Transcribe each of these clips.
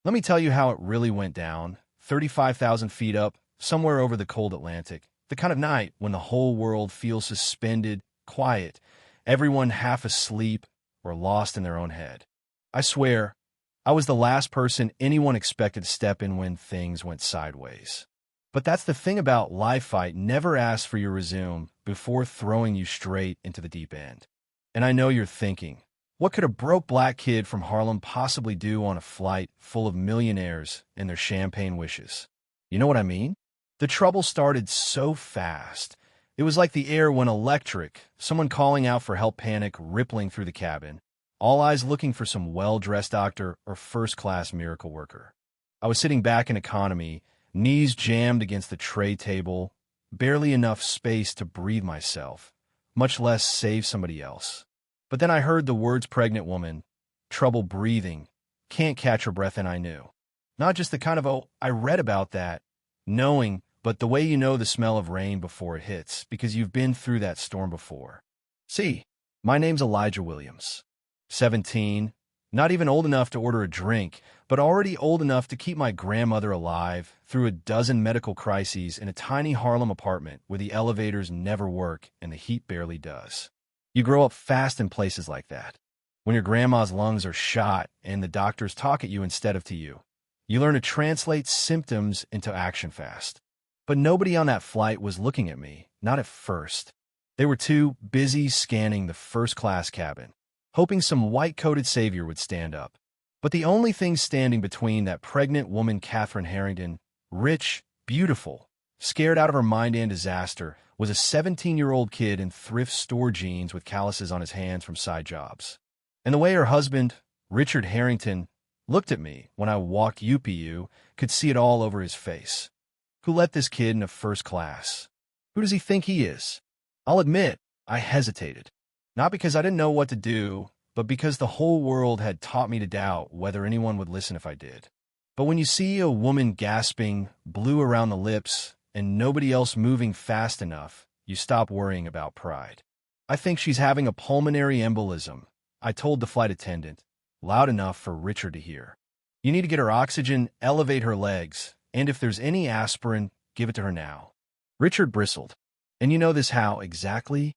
Let me tell you how it really went down. 35,000 feet up, somewhere over the cold Atlantic. The kind of night when the whole world feels suspended, quiet, everyone half asleep or lost in their own head. I swear, I was the last person anyone expected to step in when things went sideways. But that's the thing about Life Fight never asks for your resume before throwing you straight into the deep end. And I know you're thinking, what could a broke black kid from Harlem possibly do on a flight full of millionaires and their champagne wishes? You know what I mean? The trouble started so fast. It was like the air went electric, someone calling out for help, panic rippling through the cabin, all eyes looking for some well-dressed doctor or first-class miracle worker. I was sitting back in economy, knees jammed against the tray table, barely enough space to breathe myself, much less save somebody else. But then I heard the words pregnant woman, trouble breathing, can't catch her breath, and I knew. Not just the kind of, oh, I read about that, knowing, but the way you know the smell of rain before it hits, because you've been through that storm before. See, my name's Elijah Williams. 17, not even old enough to order a drink, but already old enough to keep my grandmother alive through a dozen medical crises in a tiny Harlem apartment where the elevators never work and the heat barely does. You grow up fast in places like that. When your grandma's lungs are shot and the doctors talk at you instead of to you, you learn to translate symptoms into action fast. But nobody on that flight was looking at me, not at first. They were too busy scanning the first-class cabin, hoping some white-coated savior would stand up. But the only thing standing between that pregnant woman, Catherine Harrington, rich, beautiful, scared out of her mind and disaster, was a 17-year-old kid in thrift store jeans with calluses on his hands from side jobs. And the way her husband, Richard Harrington, looked at me when I walked UPU, could see it all over his face. Who let this kid into first class? Who does he think he is? I'll admit, I hesitated. Not because I didn't know what to do, but because the whole world had taught me to doubt whether anyone would listen if I did. But when you see a woman gasping, blue around the lips, and nobody else moving fast enough, you stop worrying about pride. I think she's having a pulmonary embolism, I told the flight attendant, loud enough for Richard to hear. You need to get her oxygen, elevate her legs, and if there's any aspirin, give it to her now. Richard bristled. And you know this how exactly?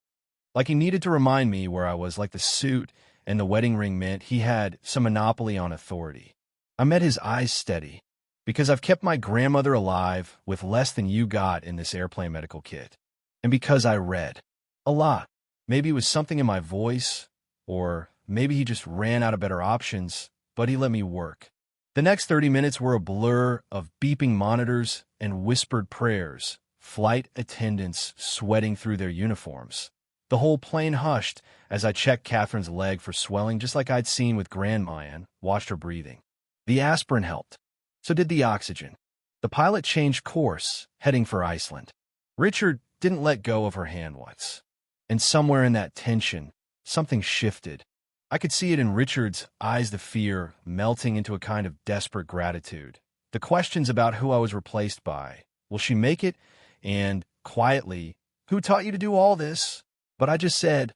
Like he needed to remind me where I was, like the suit and the wedding ring meant he had some monopoly on authority. I met his eyes steady. Because I've kept my grandmother alive with less than you got in this airplane medical kit. And because I read. A lot. Maybe it was something in my voice, or maybe he just ran out of better options, but he let me work. The next 30 minutes were a blur of beeping monitors and whispered prayers, flight attendants sweating through their uniforms. The whole plane hushed as I checked Catherine's leg for swelling, just like I'd seen with Grandma and watched her breathing. The aspirin helped. So did the oxygen. The pilot changed course, heading for Iceland. Richard didn't let go of her hand once. And somewhere in that tension, something shifted. I could see it in Richard's eyes, the fear melting into a kind of desperate gratitude. The questions about who I was replaced by. Will she make it? And, quietly, who taught you to do all this? But I just said,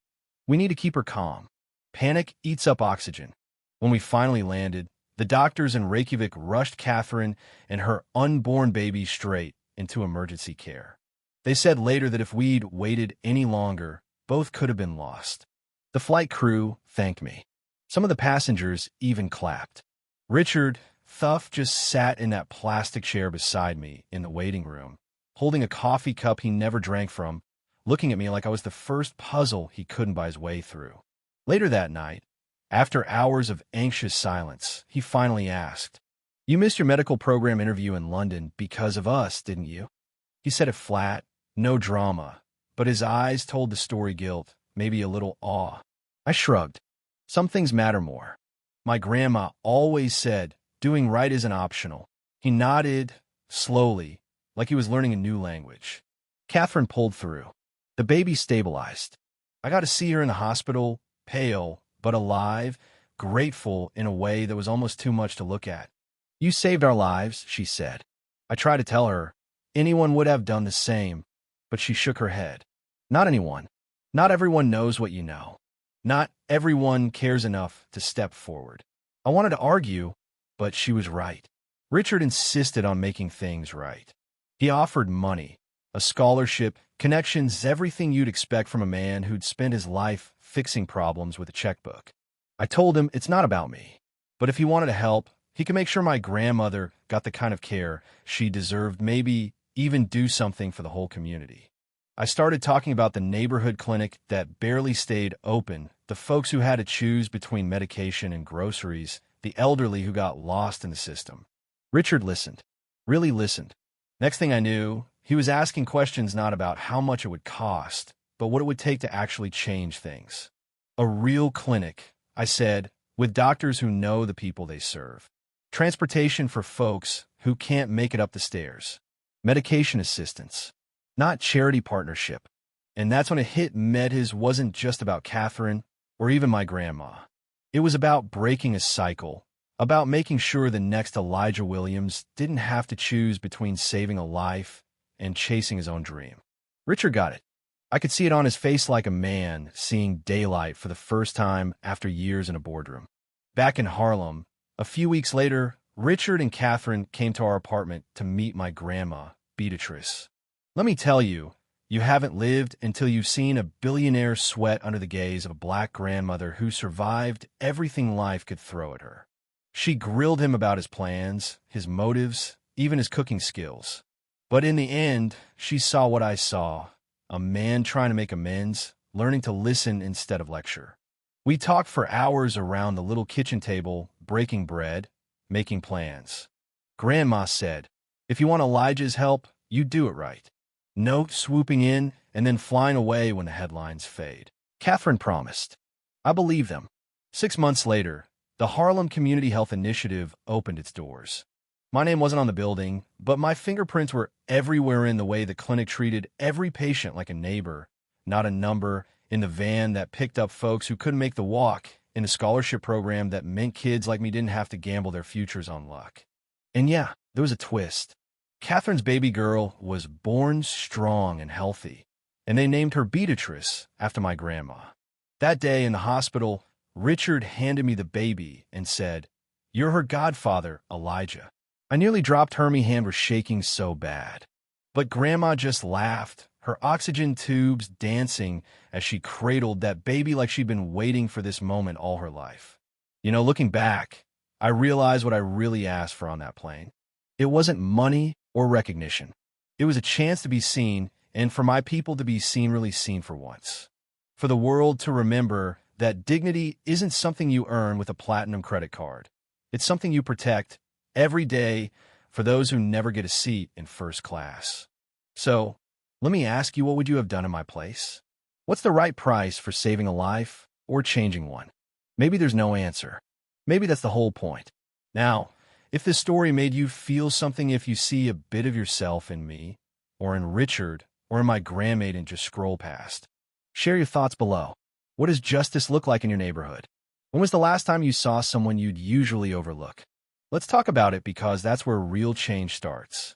we need to keep her calm. Panic eats up oxygen. When we finally landed, the doctors in Reykjavik rushed Catherine and her unborn baby straight into emergency care. They said later that if we'd waited any longer, both could have been lost. The flight crew thanked me. Some of the passengers even clapped. Richard Thuff just sat in that plastic chair beside me in the waiting room, holding a coffee cup he never drank from, looking at me like I was the first puzzle he couldn't buy his way through. Later that night, after hours of anxious silence, he finally asked, "You missed your medical program interview in London because of us, didn't you?" He said it flat, no drama, but his eyes told the story guilt, maybe a little awe. I shrugged. Some things matter more. My grandma always said, doing right isn't optional. He nodded, slowly, like he was learning a new language. Catherine pulled through. The baby stabilized. I got to see her in the hospital, pale, but alive, grateful in a way that was almost too much to look at. "You saved our lives," she said. I tried to tell her anyone would have done the same, but she shook her head. Not anyone. Not everyone knows what you know. Not everyone cares enough to step forward. I wanted to argue, but she was right. Richard insisted on making things right. He offered money, a scholarship, connections, everything you'd expect from a man who'd spent his life fixing problems with a checkbook. I told him it's not about me, but if he wanted to help, he could make sure my grandmother got the kind of care she deserved, maybe even do something for the whole community. I started talking about the neighborhood clinic that barely stayed open, the folks who had to choose between medication and groceries, the elderly who got lost in the system. Richard listened, really listened. Next thing I knew, he was asking questions not about how much it would cost, but what it would take to actually change things. A real clinic, I said, with doctors who know the people they serve. Transportation for folks who can't make it up the stairs. Medication assistance, not charity partnership. And that's when it hit me. His wasn't just about Catherine or even my grandma. It was about breaking a cycle, about making sure the next Elijah Williams didn't have to choose between saving a life and chasing his own dream. Richard got it. I could see it on his face like a man seeing daylight for the first time after years in a boardroom. Back in Harlem, a few weeks later, Richard and Catherine came to our apartment to meet my grandma, Beatrice. Let me tell you, you haven't lived until you've seen a billionaire sweat under the gaze of a black grandmother who survived everything life could throw at her. She grilled him about his plans, his motives, even his cooking skills. But in the end, she saw what I saw, a man trying to make amends, learning to listen instead of lecture. We talked for hours around the little kitchen table, breaking bread, making plans. Grandma said, if you want Elijah's help, you do it right. No swooping in and then flying away when the headlines fade. Catherine promised. I believe them. 6 months later, the Harlem Community Health Initiative opened its doors. My name wasn't on the building, but my fingerprints were everywhere in the way the clinic treated every patient like a neighbor, not a number, in the van that picked up folks who couldn't make the walk, in a scholarship program that meant kids like me didn't have to gamble their futures on luck. And yeah, there was a twist. Catherine's baby girl was born strong and healthy, and they named her Beatrice after my grandma. That day in the hospital, Richard handed me the baby and said, "You're her godfather, Elijah." I nearly dropped her. My hand was shaking so bad. But Grandma just laughed, her oxygen tubes dancing as she cradled that baby like she'd been waiting for this moment all her life. You know, looking back, I realized what I really asked for on that plane. It wasn't money or recognition. It was a chance to be seen, and for my people to be seen, really seen for once. For the world to remember that dignity isn't something you earn with a platinum credit card. It's something you protect every day for those who never get a seat in first class. So, let me ask you, what would you have done in my place? What's the right price for saving a life or changing one? Maybe there's no answer. Maybe that's the whole point. Now, if this story made you feel something, if you see a bit of yourself in me, or in Richard, or in my grandmaiden, just scroll past. Share your thoughts below. What does justice look like in your neighborhood? When was the last time you saw someone you'd usually overlook? Let's talk about it, because that's where real change starts.